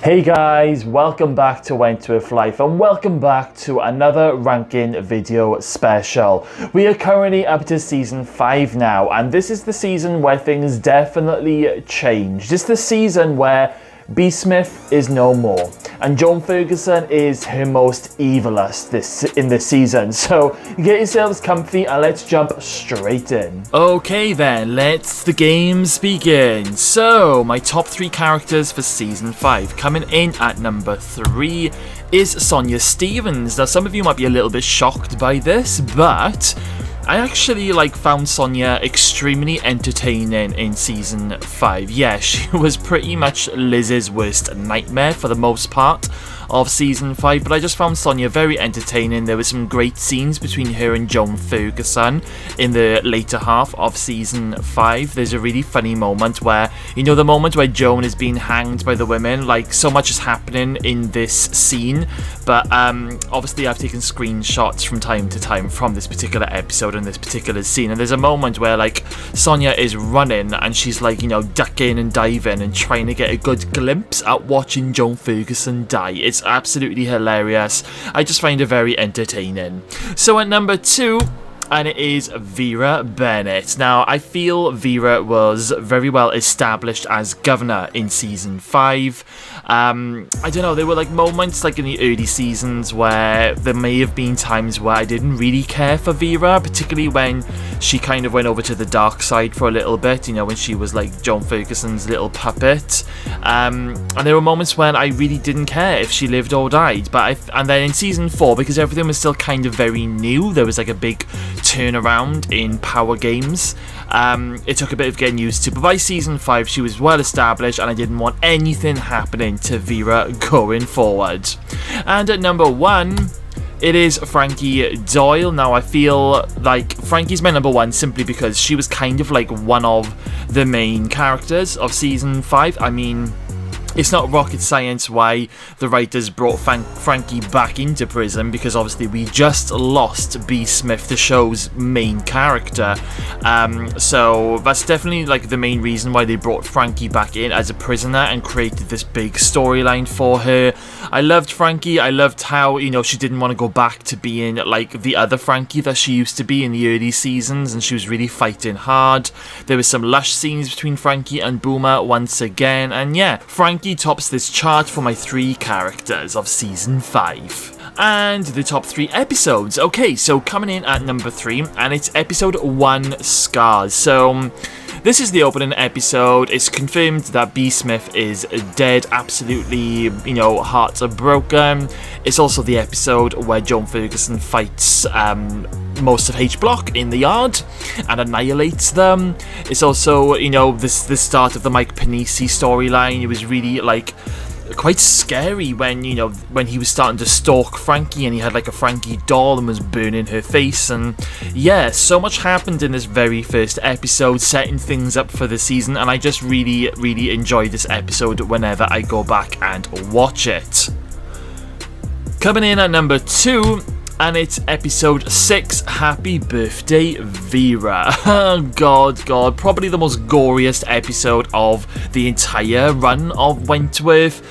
Hey guys, welcome back to Wentworth Life and welcome back to another ranking video special. We are currently up to season 5 now, and this is the season where things definitely change. This is the season where B. Smith is no more, and Joan Ferguson is her most evilest in this season. So get yourselves comfy and let's jump straight in. Okay then, let's the games begin. So my top 3 characters for season 5. Coming in at number 3 is Sonja Stevens. Now some of you might be a little bit shocked by this, but I actually found Sonja extremely entertaining in season 5. Yeah, she was pretty much Liz's worst nightmare for the most part of season 5, but I just found Sonja very entertaining. There were some great scenes between her and Joan Ferguson in the later half of season 5. There's a really funny moment where, the moment where Joan is being hanged by the women, so much is happening in this scene, but obviously I've taken screenshots from time to time from this particular episode and this particular scene, and there's a moment where Sonja is running and she's ducking and diving and trying to get a good glimpse at watching Joan Ferguson die. It's absolutely hilarious. I just find it very entertaining. So at number 2, and it is Vera Bennett. Now, I feel Vera was very well established as governor in season 5. I don't know, there were moments in the early seasons where there may have been times where I didn't really care for Vera, particularly when she kind of went over to the dark side for a little bit, when she was Joan Ferguson's little puppet. And there were moments when I really didn't care if she lived or died. And then in season 4, because everything was still kind of very new, there was a big turnaround in power games. It took a bit of getting used to, but by season 5 she was well established and I didn't want anything happening to Vera going forward. And at number 1, it is Frankie Doyle. Now I feel Frankie's my number 1 simply because she was kind of one of the main characters of season 5. I mean, it's not rocket science why the writers brought Frankie back into prison, because obviously we just lost B. Smith, the show's main character. So that's definitely the main reason why they brought Frankie back in as a prisoner and created this big storyline for her. I loved Frankie. I loved how, she didn't want to go back to being the other Frankie that she used to be in the early seasons, and she was really fighting hard. There was some lush scenes between Frankie and Boomer once again, and yeah, Frankie tops this chart for my 3 characters of season 5. And the top 3 episodes. Okay, so coming in at number 3, and it's episode 1, Scars. So this is the opening episode. It's confirmed that B. Smith is dead. Absolutely, hearts are broken. It's also the episode where Joan Ferguson fights most of H Block in the yard and annihilates them. It's also, the start of the Mike Panisi storyline. It was really quite scary when he was starting to stalk Frankie and he had a Frankie doll and was burning her face. And yeah, so much happened in this very first episode, setting things up for the season, and I just really enjoyed this episode whenever I go back and watch it. Coming in at number 2, and it's episode 6, Happy Birthday Vera. Oh god, probably the most goriest episode of the entire run of Wentworth.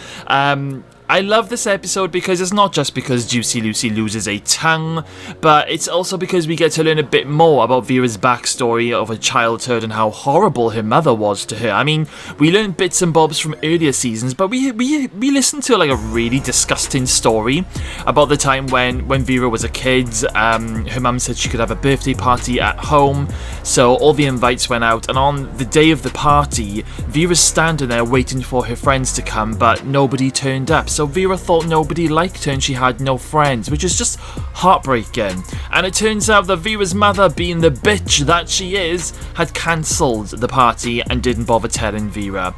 I love this episode because it's not just because Juicy Lucy loses a tongue, but it's also because we get to learn a bit more about Vera's backstory of her childhood and how horrible her mother was to her. I mean, we learned bits and bobs from earlier seasons, but we listened to a really disgusting story about the time when Vera was a kid. Her mum said she could have a birthday party at home, so all the invites went out, and on the day of the party, Vera's standing there waiting for her friends to come, but nobody turned up. So Vera thought nobody liked her and she had no friends, which is just heartbreaking. And it turns out that Vera's mother, being the bitch that she is, had cancelled the party and didn't bother telling Vera.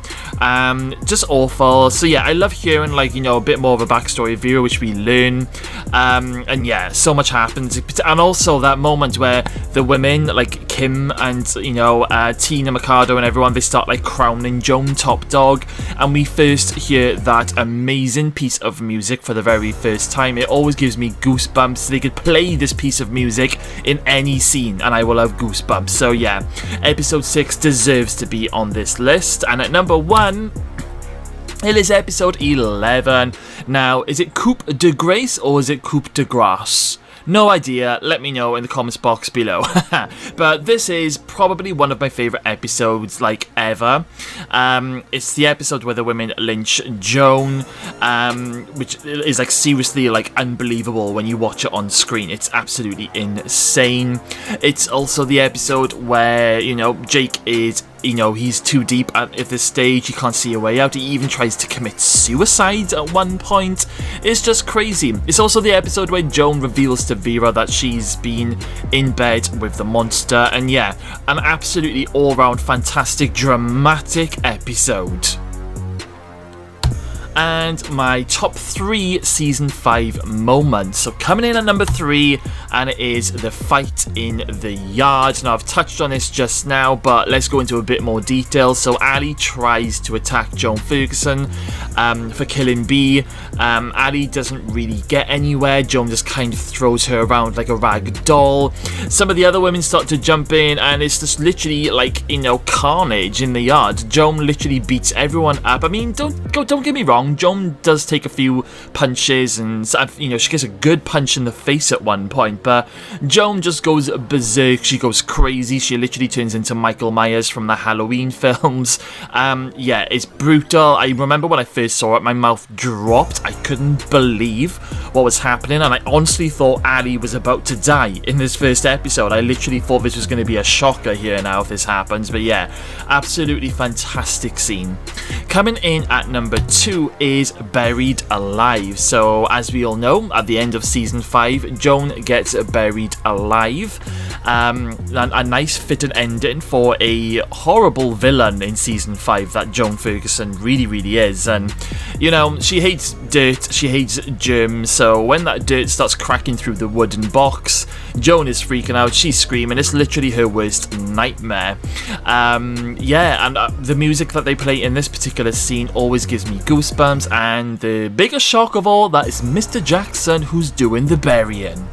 Just awful. So yeah, I love hearing a bit more of a backstory of Vera, which we learn. And yeah, so much happens. And also that moment where the women Kim and Tina Mikado and everyone, they start crowning Joan top dog, and we first hear that amazing piece of music for the very first time. It always gives me goosebumps. They could play this piece of music in any scene and I will have goosebumps. So yeah, episode 6 deserves to be on this list. And at number 1, It is episode 11. Now, is it Coupe de Grace or is it Coupe de Grace? No idea, let me know in the comments box below. But this is probably one of my favourite episodes, like, ever. It's the episode where the women lynch Joan, which is, like, seriously, like, unbelievable when you watch it on screen. It's absolutely insane. It's also the episode where, you know, Jake is, you know, he's too deep at this stage, he can't see a way out, he even tries to commit suicide at one point. It's just crazy. It's also the episode where Joan reveals to Vera that she's been in bed with the monster, and yeah, an absolutely all-round fantastic, dramatic episode. And my top 3 season 5 moments. So coming in at number 3, and it is the fight in the yard. Now I've touched on this just now, but let's go into a bit more detail. So Ali tries to attack Joan Ferguson for killing B. Ali doesn't really get anywhere. Joan just kind of throws her around like a rag doll. Some of the other women start to jump in, and it's just literally like, you know, carnage in the yard. Joan literally beats everyone up. I mean, don't get me wrong. Joan does take a few punches, and you know, she gets a good punch in the face at one point, but Joan just goes berserk. She goes crazy. She literally turns into Michael Myers from the Halloween films. Yeah, it's brutal. I remember when I first saw it, my mouth dropped. I couldn't believe what was happening, and I honestly thought Ali was about to die in this first episode. I literally thought this was going to be a shocker here now if this happens, but yeah, absolutely fantastic scene. Coming in at number 2 is Buried Alive. So as we all know, at the end of season 5, Joan gets buried alive. A nice fitting ending for a horrible villain in season 5 that Joan Ferguson really is. And you know, she hates dirt, she hates germs, so when that dirt starts cracking through the wooden box, Joan is freaking out, she's screaming. It's literally her worst nightmare. Yeah, and the music that they play in this particular scene always gives me goosebumps, and the biggest shock of all, that is Mr. Jackson who's doing the burying.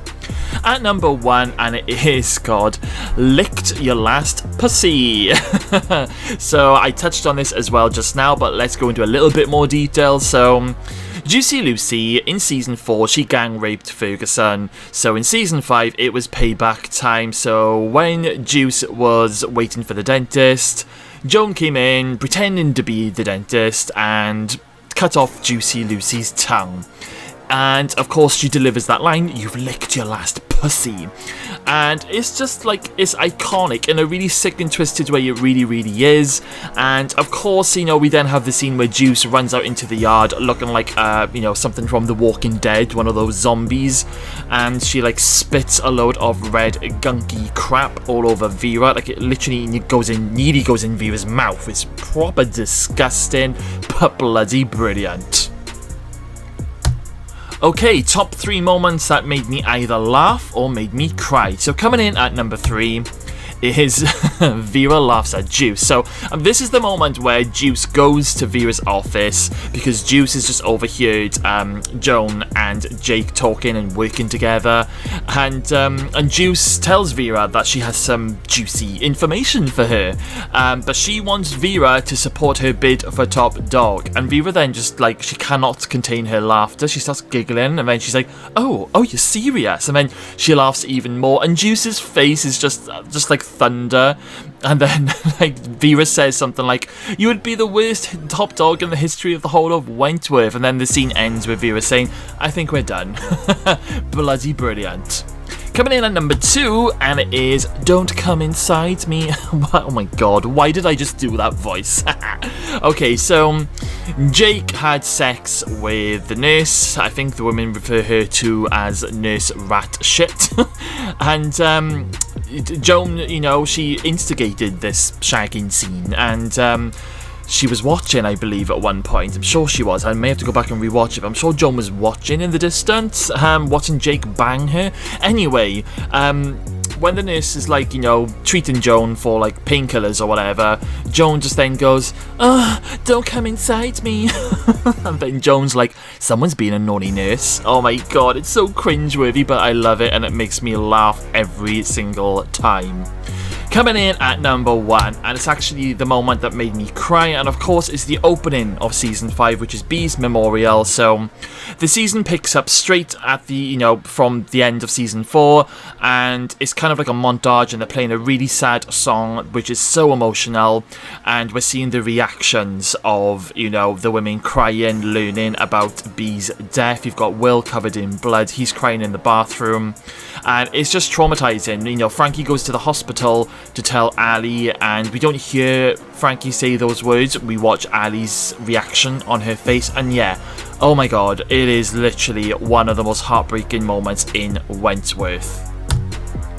At number 1, and it is called Licked Your Last Pussy. So I touched on this as well just now, but let's go into a little bit more detail. So Juicy Lucy, in season 4, she gang raped Ferguson. So in season 5, it was payback time. So when Juice was waiting for the dentist, Joan came in pretending to be the dentist and cut off Juicy Lucy's tongue. And of course she delivers that line, "You've licked your last pussy." And it's just like, it's iconic in a really sick and twisted way. It really is. And of course, you know, we then have the scene where Juice runs out into the yard looking like you know, something from The Walking Dead, one of those zombies, and she like spits a load of red gunky crap all over Vera. Like, it literally nearly goes in Vera's mouth. It's proper disgusting, but bloody brilliant. Okay, top 3 moments that made me either laugh or made me cry. So coming in at number 3 is Vera laughs at Juice. So this is the moment where Juice goes to Vera's office because Juice has just overheard Joan and Jake talking and working together, and Juice tells Vera that she has some juicy information for her, but she wants Vera to support her bid for top dog. And Vera then just, like, she cannot contain her laughter. She starts giggling, and then she's like, oh, you're serious? And then she laughs even more, and Juice's face is just like thunder. And then like Vera says something like, "You would be the worst top dog in the history of the whole of Wentworth." And then the scene ends with Vera saying, "I think we're done." Bloody brilliant. Coming in at number 2, and it is Don't Come Inside Me. Oh my god, why did I just do that voice? Okay, so Jake had sex with the nurse. I think the women refer her to as Nurse Rat Shit. And Joan, you know, she instigated this shagging scene, and she was watching, I believe, at one point. I'm sure she was. I may have to go back and rewatch it. I'm sure Joan was watching in the distance, watching Jake bang her. Anyway, when the nurse is, like, you know, treating Joan for, like, painkillers or whatever, Joan just then goes, "Don't come inside me." And then Joan's like, "Someone's being a naughty nurse." Oh my god, it's so cringeworthy, but I love it, and it makes me laugh every single time. Coming in at number 1, and it's actually the moment that made me cry, and of course it's the opening of season 5, which is Bee's memorial. So the season picks up straight at the, from the end of season 4, and it's kind of like a montage, and they're playing a really sad song, which is so emotional, and we're seeing the reactions of, the women crying, learning about Bee's death. You've got Will covered in blood, he's crying in the bathroom, and it's just traumatizing. Frankie goes to the hospital to tell Ali, and we don't hear Frankie say those words, we watch Ali's reaction on her face, and yeah, oh my god, it is literally one of the most heartbreaking moments in Wentworth.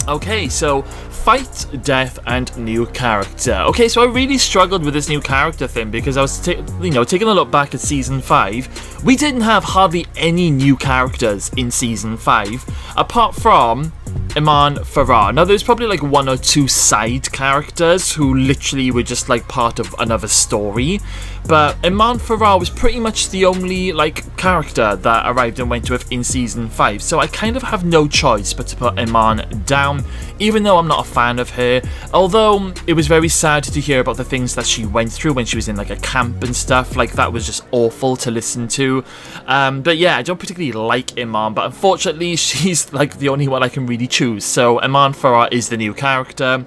Okay, so fight, death, and new character. Okay, so I really struggled with this new character thing because I was, taking a look back at season 5. We didn't have hardly any new characters in season 5, apart from Iman Farah. Now, there's probably like 1 or 2 side characters who literally were just like part of another story, but Iman Farah was pretty much the only character that arrived in Wentworth in season 5, so I kind of have no choice but to put Iman down, even though I'm not a fan of her. Although it was very sad to hear about the things that she went through when she was in like a camp and stuff, that was just awful to listen to. But yeah, I don't particularly like Iman, but unfortunately she's the only one I can really choose. So Iman Farah is the new character.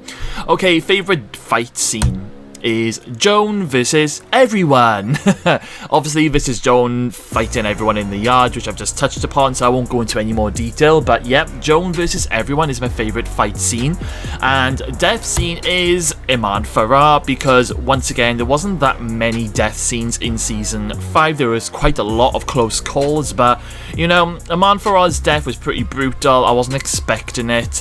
Okay, favourite fight scene is Joan versus everyone. Obviously this is Joan fighting everyone in the yard, which I've just touched upon, so I won't go into any more detail, but yep, Joan versus everyone is my favourite fight scene. And death scene is Iman Farah, because once again there wasn't that many death scenes in season 5. There was quite a lot of close calls, but Iman Farah's death was pretty brutal. I wasn't expecting it.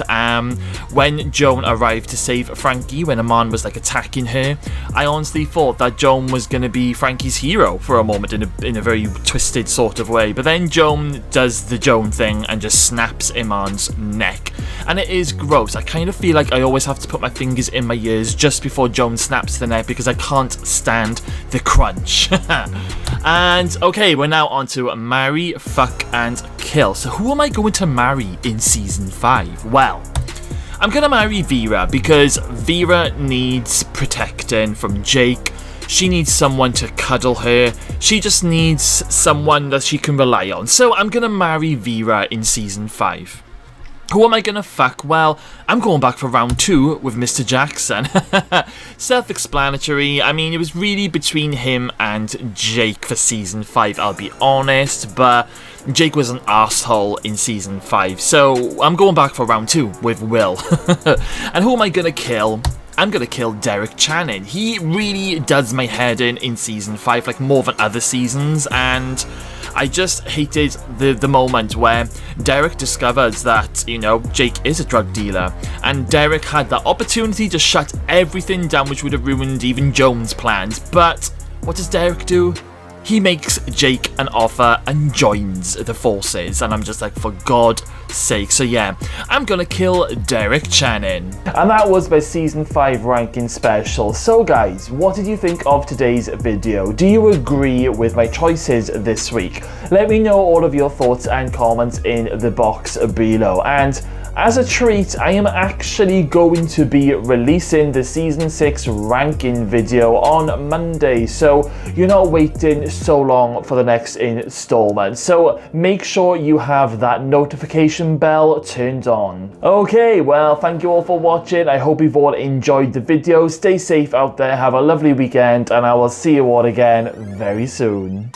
When Joan arrived to save Frankie, when Iman was attacking her, I honestly thought that Joan was going to be Frankie's hero for a moment in a very twisted sort of way, but then Joan does the Joan thing and just snaps Iman's neck, and it is gross. I kind of feel like I always have to put my fingers in my ears just before Joan snaps the neck because I can't stand the crunch. And okay, we're now on to marry, fuck, and kill. So who am I going to marry in season 5? Well, I'm gonna marry Vera because Vera needs protecting from Jake. She needs someone to cuddle her. She just needs someone that she can rely on. So I'm gonna marry Vera in season 5. Who am I gonna fuck? Well, I'm going back for round 2 with Mr. Jackson. Self-explanatory. I mean, it was really between him and Jake for season 5, I'll be honest, but Jake was an asshole in season 5, so I'm going back for round 2 with Will. And who am I gonna kill? I'm gonna kill Derek Channing. He really does my head in season 5, more than other seasons, and I just hated the moment where Derek discovers that, Jake is a drug dealer, and Derek had the opportunity to shut everything down, which would have ruined even Joan's plans, but what does Derek do? He makes Jake an offer and joins the forces, and I'm just for God's sake. So yeah, I'm gonna kill Derek Channing. And that was my season 5 ranking special. So guys, what did you think of today's video? Do you agree with my choices this week? Let me know all of your thoughts and comments in the box below. And as a treat, I am actually going to be releasing the season 6 ranking video on Monday, so you're not waiting so long for the next installment. So make sure you have that notification bell turned on. Okay, well, thank you all for watching. I hope you've all enjoyed the video. Stay safe out there, have a lovely weekend, and I will see you all again very soon.